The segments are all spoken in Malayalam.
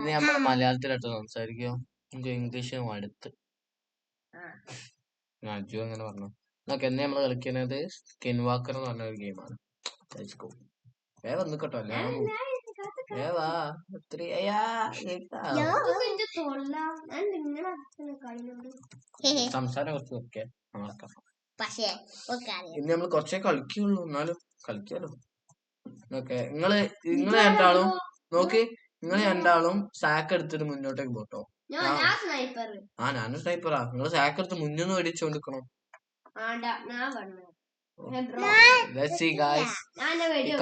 ഇനി നമ്മള് മലയാളത്തിലായിട്ട് സംസാരിക്കോ? ഇംഗ്ലീഷ് അടുത്ത് അജു അങ്ങനെ പറഞ്ഞു. നോക്കെ എന്നെ നമ്മള് കളിക്കുന്നത് സ്കിൻ വാക്കർ എന്ന് പറഞ്ഞ ഒരു ഗെയിമാണ്. വേഗം നിക്കട്ടോ അല്ലേ വേവാ ഒത്തിരി സംസാരം കുറച്ച് നോക്കിയാ ഇനി നമ്മള് കുറച്ചേ കളിക്കുള്ളൂ, എന്നാലും കളിക്കാലോ. ഓക്കെ നിങ്ങള് രണ്ടാളും നോക്കി, നിങ്ങൾ രണ്ടാളും സാക്ക് എടുത്തിട്ട് മുന്നോട്ടേക്ക് പോട്ടോ. ഞാനും സ്നൈപ്പറാ. നിങ്ങള് സാക്ക് എടുത്ത് മുന്നോന്ന് മേടിച്ചോണ്ടിരിക്കണം.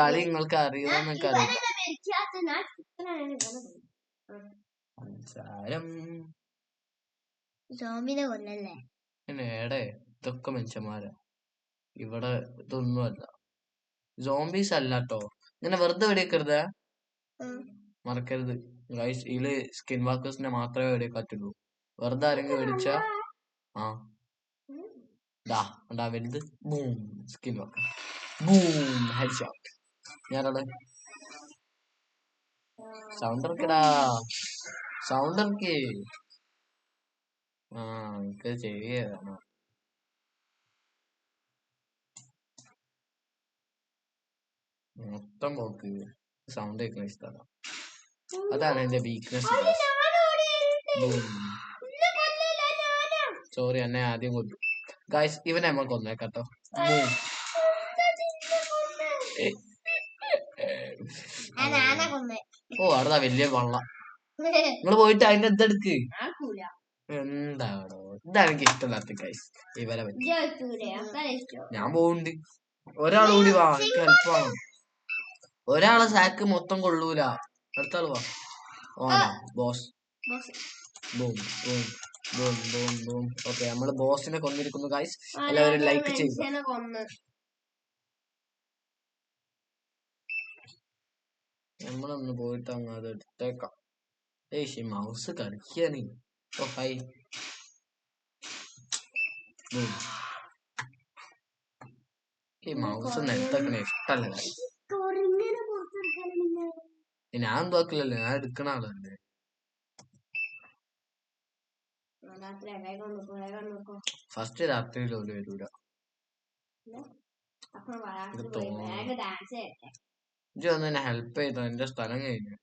കളി നിങ്ങൾക്ക് അറിയുമെന്നൊക്കെ അറിയാം. ഏടെ ഇതൊക്കെ മനുഷ്യന്മാരാ, ഇവിടെ ഇതൊന്നുമല്ല. സോംബീസ് അല്ലാട്ടോ. ഇങ്ങനെ വെറുതെ വെടിവെക്കരുത്, മറക്കരുത് ഗൈസ്. ഇതില് സ്കിൻ വാക്കേഴ്സിനെ മാത്രമേ വെടിവെക്കാറ്റുള്ളൂ. വെറുതെ ആരെങ്കിലും വെടിച്ചാ ഉണ്ടാ വലുത് boom skin walker boom head shot. ഞാനവിടെ സൗണ്ട് ഇറക്കടാ, സൗണ്ട് ഇറക്കി. എനിക്ക് ചെയ്യാണ് മൊത്തം പോക്ക്. സൗണ്ട് കേൾക്കുന്ന ഇഷ്ടമല്ല, അതാണ് എന്റെ വീക്ക്നെസ്. സോറി എന്നെ ആദ്യം കൊണ്ടു ഗൈസ്. ഇവനെ നമ്മൾ കൊന്നേക്കട്ടോ. ഓ അവിടെ വലിയ വള്ളം. നിങ്ങള് പോയിട്ട് അതിന്റെ എന്തെടുക്ക്. എന്താണോ ഇതാണ് എനിക്ക് ഇഷ്ടമില്ലാത്ത ഗൈസ് ഇവരെ പറ്റി. ഞാൻ പോവുണ്ട്. ഒരാൾ കൂടി വാ, എനിക്ക് ഹെൽപ്പ് വേണം. ഒരാളെ സാക്ക് മൊത്തം കൊള്ളൂല. അടുത്ത ആള് വാ. Boss boom boom boom boom boom. Okay നമ്മള് ബോസിനെ കൊന്നിരിക്കുന്നു ഗൈസ്. എല്ലാവരും ലൈക്ക് ചെയ്യുക. നമ്മളൊന്ന് പോയിട്ട് അങ്ങ് അത് എടുത്തേക്കാം. മൗസ് കളിക്കാണ്. ഓ ഹൈ ഈ മൗസ് നെടുത്തേക്കണ ഇഷ്ടല്ല. ഞാൻ തോക്കില്ലല്ലോ, ഞാൻ എടുക്കണ ആളല്ലേ. ഫസ്റ്റ് രാത്രിയിൽ ഒരു വരൂല. ഇജ്ജ് ഒന്ന് ഹെൽപ്പ് ചെയ്തോ, എന്റെ സ്ഥലം കഴിഞ്ഞു.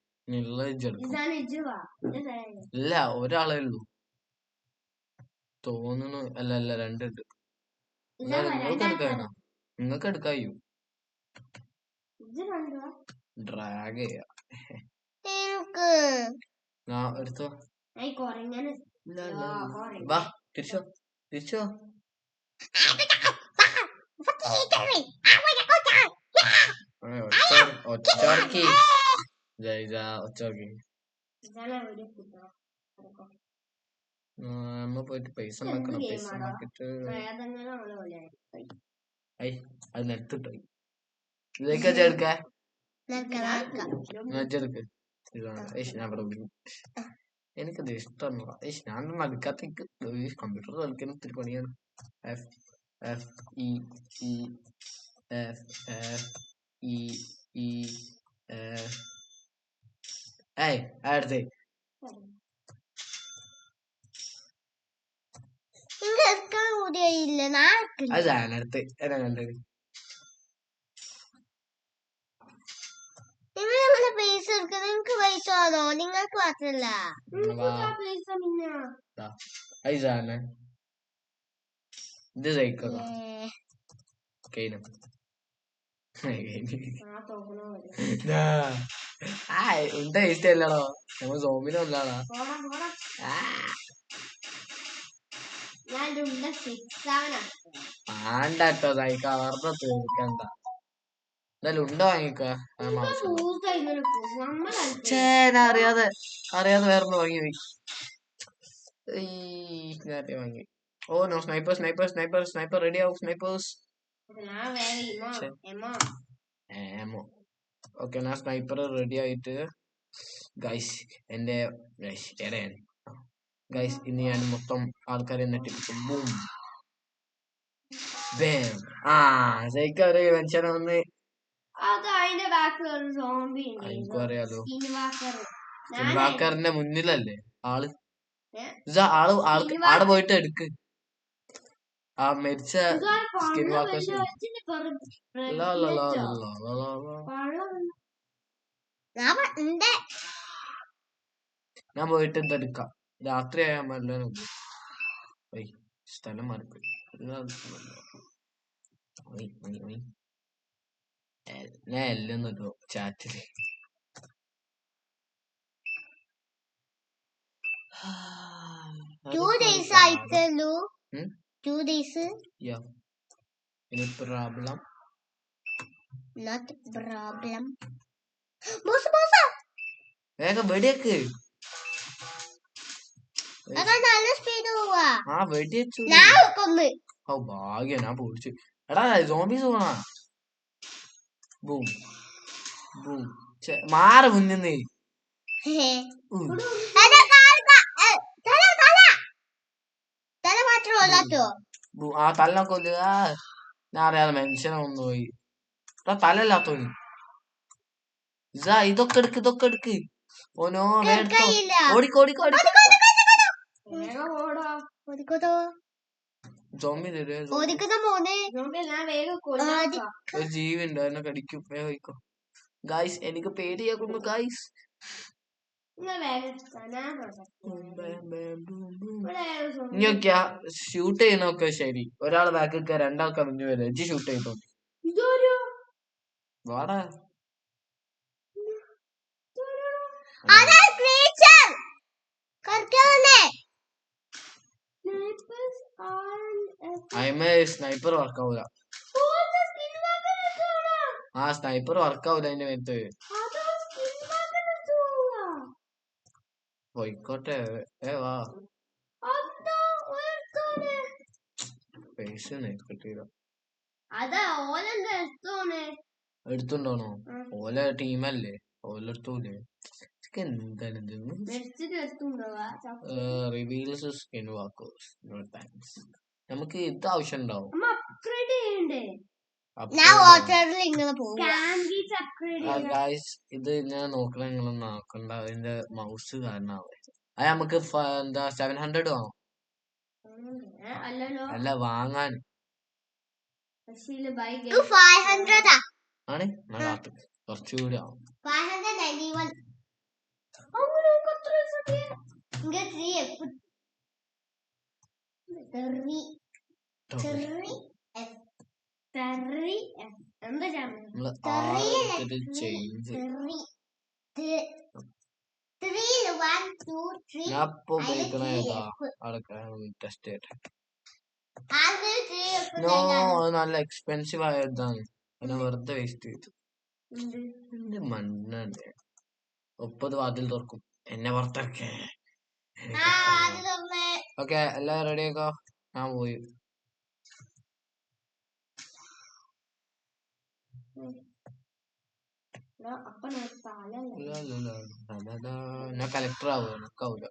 ഇല്ല ഒരാളേ ഉള്ളൂ തോന്നുന്നു. അല്ല രണ്ടുണ്ട്. നിങ്ങൾക്ക് എടുക്കാനോ? നിങ്ങൾക്ക് എടുക്കായോ? ഡ്രാഗ് ചെയ്യാ എടുത്തോ. വാ തിരിച്ചോ തിരിച്ചോ. ഒച്ചോർക്കി ഒച്ചോർക്കി. നമ്മ പോയിട്ട് പൈസ ഉണ്ടാക്കണം. പൈസ ഉണ്ടാക്കിട്ട് അത് നെത്തിട്ടോ ഇതിലേക്ക് എടുക്ക. എനിക്കത് ഇഷ്ടമല്ല. ഞാൻ അടുക്കാത്ത കമ്പ്യൂട്ടർ കളിക്കാൻ ഒത്തിരി പണിയാണ്. അടുത്തേ അത് ഞാനടുത്ത് എന്നാ കണ്ടത്. പൈസ നിങ്ങൾക്ക് പൈസ ആണോ? നിങ്ങൾക്ക് മാത്രല്ല ഇത് സഹിക്കോ ഉണ്ട് ഇഷ്ടല്ലടോ. നമ്മൾ സോമിനും അല്ലാടാ. ആണ്ടാട്ടോ സഹിക്ക വെറുതെ തീർക്കണ്ട. എന്തായാലും ഉണ്ട വാങ്ങിക്ക. അറിയാതെ വേറൊന്ന് വാങ്ങി വാങ്ങി. ഓ നോ സ്നൈപ്പർ റെഡി ആവും. സ്നൈപ്പേഴ്സ് ഓക്കെ ഞാൻ സ്നൈപ്പർ റെഡി ആയിട്ട് ഗൈസ് എന്റെ എടയാണ് ഗൈസ്. ഇനി ഞാൻ മൊത്തം ആൾക്കാരെ നെട്ടിപ്പിക്കും. ബൂം ബേം. ശരിക്കും മനുഷ്യനെ ഒന്ന് അത് അതിന്റെ ബാക്കിൽ ഒരു സോംബി എനിക്കും അറിയാലോ. സ്കിൻവാക്കറിന്റെ മുന്നിലല്ലേ ആള്. ആടെ പോയിട്ട് എടുക്ക് ആ മരിച്ച സ്കിൻ വാക്കേഴ്സ്. ഞാൻ പോയിട്ട് എന്തെടുക്കാം. രാത്രി ആയാൽ മതി. സ്ഥലം മാറിപ്പോയി. ഞാൻ എല്ലോ ചാറ്റില്. Two days ആയിട്ടല്ലോ. 2 days. Yeah. Any problem? Not problem. വേഗം വെടിയേക്ക്. നല്ല സ്പീഡ് പോവാ. ആ വെടി വെച്ചു. ഓ ഭാഗ്യം, ഞാൻ പൊടിച്ചു. എടാ സോംബീസ് പോണാ. Boom boom. മാറ് മുന്നിന്ന്. ആ തല കൊല്ലുക. ഞാൻ അറിയാതെ മെൻഷനെ ഒന്ന് പോയി. തലല്ലാത്തോണി. ഇതൊക്കെ എടുക്ക്. ഓനോ ഓടിക്കോടിക്കോടി. ഒരു ജീവിണ്ട്, എന്നെ കടിക്കും. വേഗോ ഗായ്സ്, എനിക്ക് പേടിയാക്കുന്നു ഗായ്സ്. ഇനിയൊക്കെയാ ഷൂട്ട് ചെയ്യുന്നൊക്കെ ശരി. ഒരാൾ ബാക്കിൽ രണ്ടാൾക്ക് മുന്നിൽ വരും. എജ്ജ് ഷൂട്ട് ചെയ്തോ. വാടാ. സ്നൈപ്പർ വർക്കാവൂല. ആ സ്നൈപ്പർ വർക്കാവൂല അതിന്റെ മേത്ത്. പോയിക്കോട്ടെ. വാ പൈസ എടുത്തുണ്ടോണോ? ഓല ടീമല്ലേ, ഓലെടുത്തൂലേ. Reveals skin walkers. No thanks. നമുക്ക് ഇത് ആവശ്യം ഉണ്ടാവും. ഇത് ഇങ്ങനെ നോക്കണ നിങ്ങളൊന്നും നോക്കണ്ട. അതിന്റെ മൗസ് കാരണമാവേ. അത് നമുക്ക് എന്താ 700 വാങ്ങും. അല്ല വാങ്ങാൻ ആണ്. കുറച്ചുകൂടി ആവും. നല്ല എക്സ്പെൻസീവ് ആയതാണ്. പിന്നെ വെറുതെ വേസ്റ്റ് ചെയ്തു. എന്റെ മണ്ണല്ലേ. 30 വാതിൽ തുറക്കും. എന്നെ പുറത്തിറക്കേ. ഓക്കെ, എല്ലാരും റെഡിയാക്കോ. ഞാൻ പോയി. ഞാൻ കളക്ടർ ആവുക. എനിക്കാവൂല.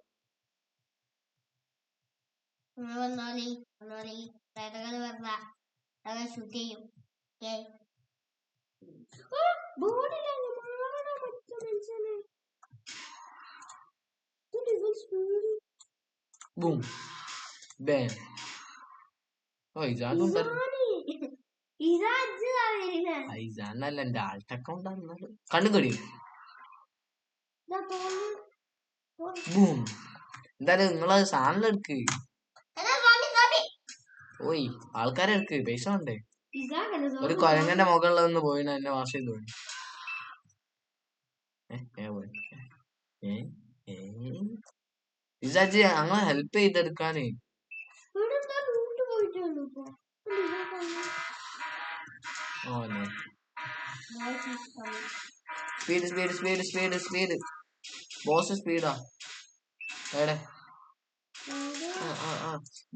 Boom ban. ഐസാനല്ല, എന്റെ ആൾട്ട് അക്കൗണ്ട് ആണ്. കണ്ണു കടി. ബൂം. എന്തായാലും നിങ്ങളത് സാധനം എടുക്ക്. ഓയ് ആൾക്കാരെ എടുക്ക്. പൈസ വേണ്ടേ? ഒരു കൊരങ്ങന്റെ മുകളിലൊന്ന് പോയിന് എന്നെ വാഷ് ചെയ്ത് പോയി. ഇസാജി അങ്ങനെ ഹെൽപ്പ് ചെയ്തെടുക്കാന്. സ്പീഡ്. ബോസ് സ്പീഡാ. എവിടെ?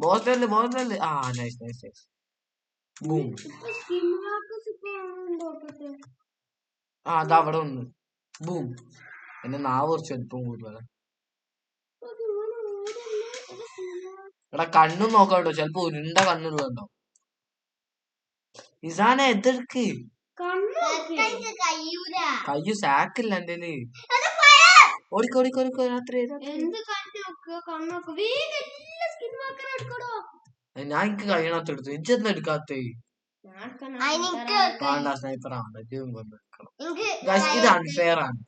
ബോസ്. ആ നൈസ്. ബൂം. അതാ അവിടെ ഒന്ന്. ബൂം. എന്നെ നാവ് കുറച്ച് വലിപ്പം കൂടുതലാ. എടാ കണ്ണും നോക്കാട്ടോ, ചെലപ്പോ ഉരുണ്ട കണ്ണുള്ളതുണ്ടോ. ഇസാനെ എതെടുക്ക്. കയ്യു സാക്കില്ല എന്റെ. ഓടിക്കോ ഓടിക്കോ ഓടിക്കോ രാത്രി ഞാൻ എനിക്ക് കഴിയണത്ത് എടുത്തു ഇജ്ജെന്ന് എടുക്കാത്ത സ്നൈപ്പർ ഇത് അൺഫെയർ ആണ്.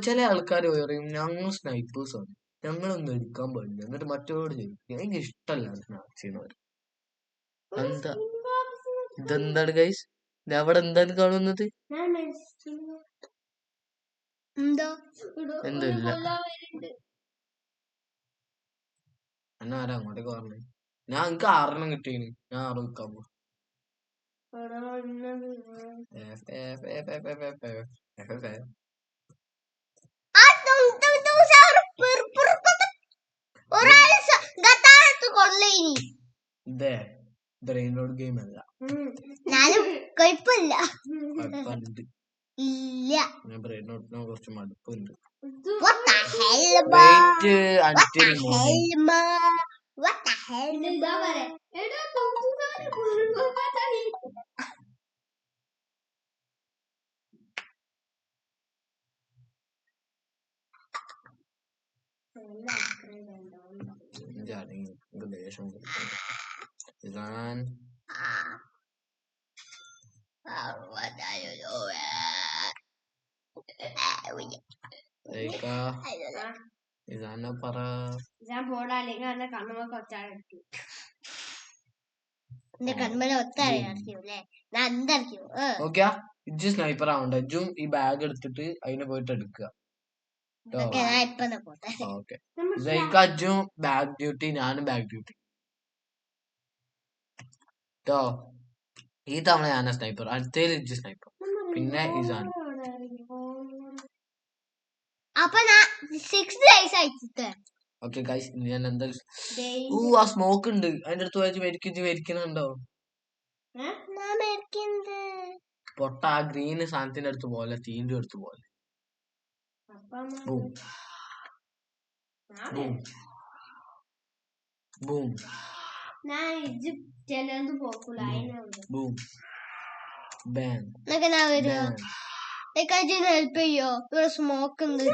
ചില ആൾക്കാർ പറയും ഞങ്ങൾ സ്നൈപ്പേഴ്സ് ആണ്, ഞങ്ങളൊന്നും എടുക്കാൻ പാടില്ല, എന്നിട്ട് മറ്റവരോട് ചോദിക്കും. എനിക്ക് ഇഷ്ടമല്ല ചെയ്യുന്നവർ. എന്താ ഇതെന്താണ് ഗൈസ്? അവിടെ എന്താണ് കാണുന്നത്? എന്തല്ല എന്നാ ആരാ അങ്ങോട്ടേക്ക് പറഞ്ഞത്? ഞാൻ എനിക്ക് 6 കിട്ടീന്. ഞാൻ 6 നിൽക്കാൻ പോകും. ബ്രെയിനോട് ഗെയിം അല്ല. ഞാൻ ബ്രെയിനോട്ടിനെ കുറച്ച് മടുപ്പുണ്ട്. ദേഷ്യം പറ. നോക്കിയാ ഇജ്ജ് സ്നൈപ്പർ ആവണ്ട. ഇജ്ജും ഈ ബാഗ് എടുത്തിട്ട് അതിനെ പോയിട്ട് എടുക്കുക. അജ്ജും ബാഗ് ഡ്യൂട്ടി, ഞാനും ബാഗ് ഡ്യൂട്ടി ട്ടോ. ഈ തവണ ഞാനാ സ്നൈപ്പർ, അടുത്തേൽ ഇജ്ജ് സ്നൈപ്പർ, പിന്നെ ഇസാണ്. ഓക്കെ ഗൈസ്, ഞാൻ എന്താ ആ സ്മോക്ക് ഉണ്ട് അതിന്റെ അടുത്ത് പോയിട്ട് മരിക്കുന്നുണ്ടോ? പൊട്ട ആ ഗ്രീൻ സാധനത്തിന്റെ അടുത്ത് പോലെ, തീന്റെ അടുത്ത് പോലെ. ഹെൽപ്പ് ചെയ്യോ? ഇവിടെ സ്മോക്ക് ഉണ്ട്.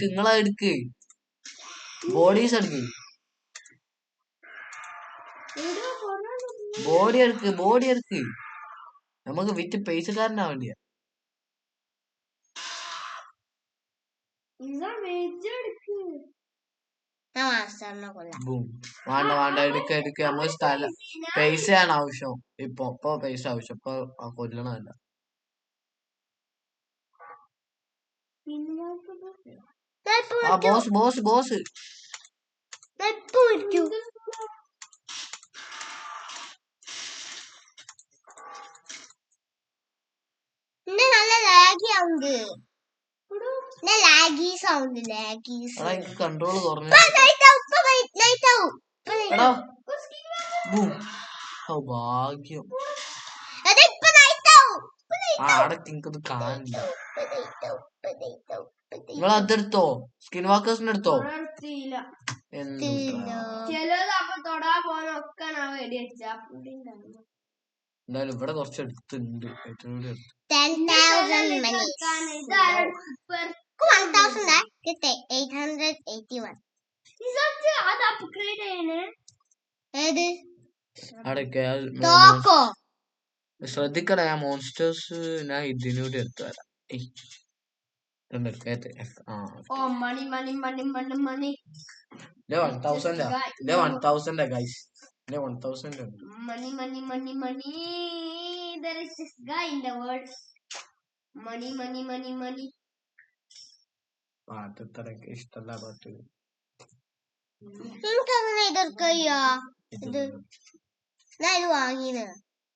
നിങ്ങളെടുക്ക് ബോഡീസ് എടുക്ക്, ബോഡി എടുക്ക്. നമുക്ക് വിറ്റ് പൈസക്കാരനാവേണ്ടിയ. വേണ്ട എടുക്ക. നമുക്ക് സ്ഥലം പൈസയാണ് ആവശ്യം. ഇപ്പൊ പൈസ ആവശ്യം. ഇപ്പൊ കൊല്ലണമല്ല. ബോസ് നല്ല ലാഗി ആവുന്നത്. കൺട്രോൾ കുറഞ്ഞു. ഭാഗ്യം ആടക്കിത് കാണില്ല. നിങ്ങൾ അതെടുത്തോ? സ്കിൻ വാക്കേഴ്സിന് എടുത്തോ? എന്തായാലും ഇവിടെ കുറച്ച് എടുത്തുണ്ട്. ശ്രദ്ധിക്കണ ഞാൻ മോൺസ്റ്റേഴ്സ് ഞാൻ ഇതിനൂടെ എടുത്തു വരാം. പാട്ടത്രക്ക് ഇഷ്ടല്ല പാട്ട്.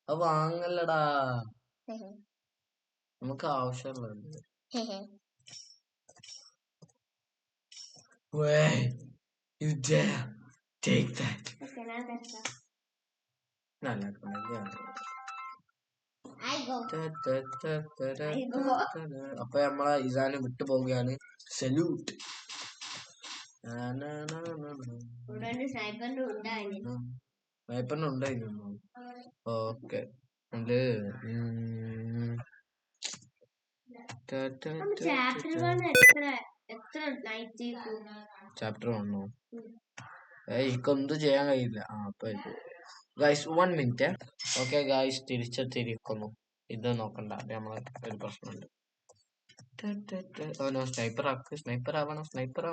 വാങ്ങല്ലടാ, നമുക്ക് ആവശ്യമുള്ളത്. You dare take that. അപ്പൊ നമ്മളെ ഇസാന് വിട്ടു പോവുകയാണ്. സല്യൂട്ട്. സ്നൈപ്പറിന് ഉണ്ടായിരുന്നു. ഓക്കെ ചാപ്റ്റർ 1 എനിക്കൊന്നും ചെയ്യാൻ കഴിയില്ല. അപ്പൊ ഗൈസ് 1 മിനിറ്റ്. ഓക്കെ ഗൈസ് തിരിച്ചെത്തിയിരിക്കുന്നു. ഇത് നോക്കണ്ട, നമ്മളെ ഒരു പ്രശ്നമുണ്ട്. സ്നൈപ്പർ ആവണം. സ്നൈപ്പർ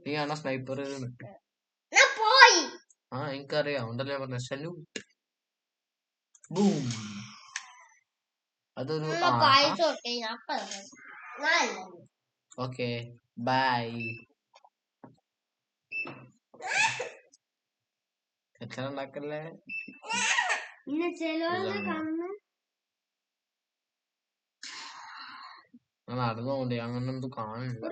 നീയാണോ സ്നൈപ്പർ? ആ എനിക്കറിയാം, ഉണ്ടല്ലേ പറഞ്ഞ സല്യൂട്ട്. ബൂം. അതൊരു ഓക്കെ ബൈ. എത്ര ഉണ്ടാക്കല്ലേ നടന്നുകൊണ്ട് അങ്ങനെ എന്ത് കാണില്ല.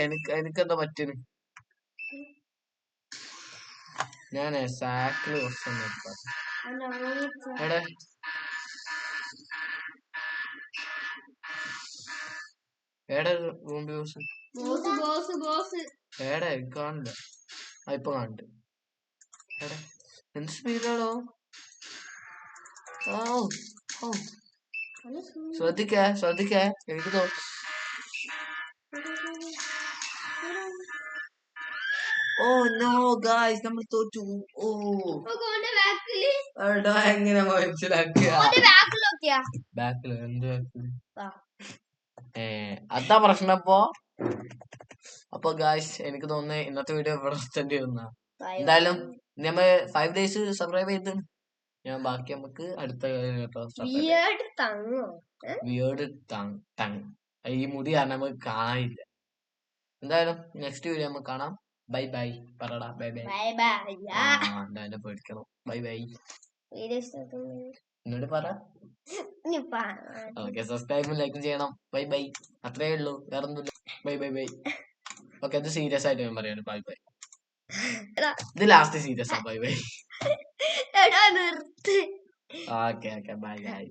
എനിക്കെന്താ പറ്റുന്നു? ഞാനേ സാക്കില് കുറച്ച് എടേ ഏടെ റൂംബി ഏടെ കാണില്ല. ഇപ്പൊ കാണിട്ട് എടെ എന്ത് സ്പീഡാണോ. ശ്രദ്ധിക്കേ എനിക്ക് നോ ഗായ്സ് നമ്മൾ തോറ്റു. എങ്ങനെ മനസ്സിലാക്കിയ ബാക്കില് എന്ത് അതാ പ്രശ്നം. അപ്പൊ ഗായ്സ് എനിക്ക് തോന്നുന്നു ഇന്നത്തെ വീഡിയോ ഇവിടെ എത്തേണ്ടി വരുന്ന. എന്തായാലും നമ്മൾ 5 days സബ്സ്ക്രൈബ് ചെയ്ത് ഞാൻ ബാക്കി നമുക്ക് അടുത്ത ഈ മുടി കാരണം നമുക്ക് കാണാനില്ല. എന്തായാലും നെക്സ്റ്റ് വീഡിയോ നമുക്ക് കാണാം. ബൈ ബൈ പറടാ. Bye bye. എന്തായാലും പേടിക്കണം. ബൈ ബൈ എന്നോട് പറ. ഓക്കെ സബ്സ്ക്രൈബും ലൈക്കും ചെയ്യണം. ബൈ ബൈ അത്രേ ഉള്ളൂ, വേറൊന്നുമില്ല. Bye bye bye. ഓക്കെ ഇത് സീരിയസ് ആയിട്ട് ഞാൻ പറയാണ്. Bye bye. ഇത് ലാസ്റ്റ് സീരിയസ് ആ. Bye bye. Okay bye bye.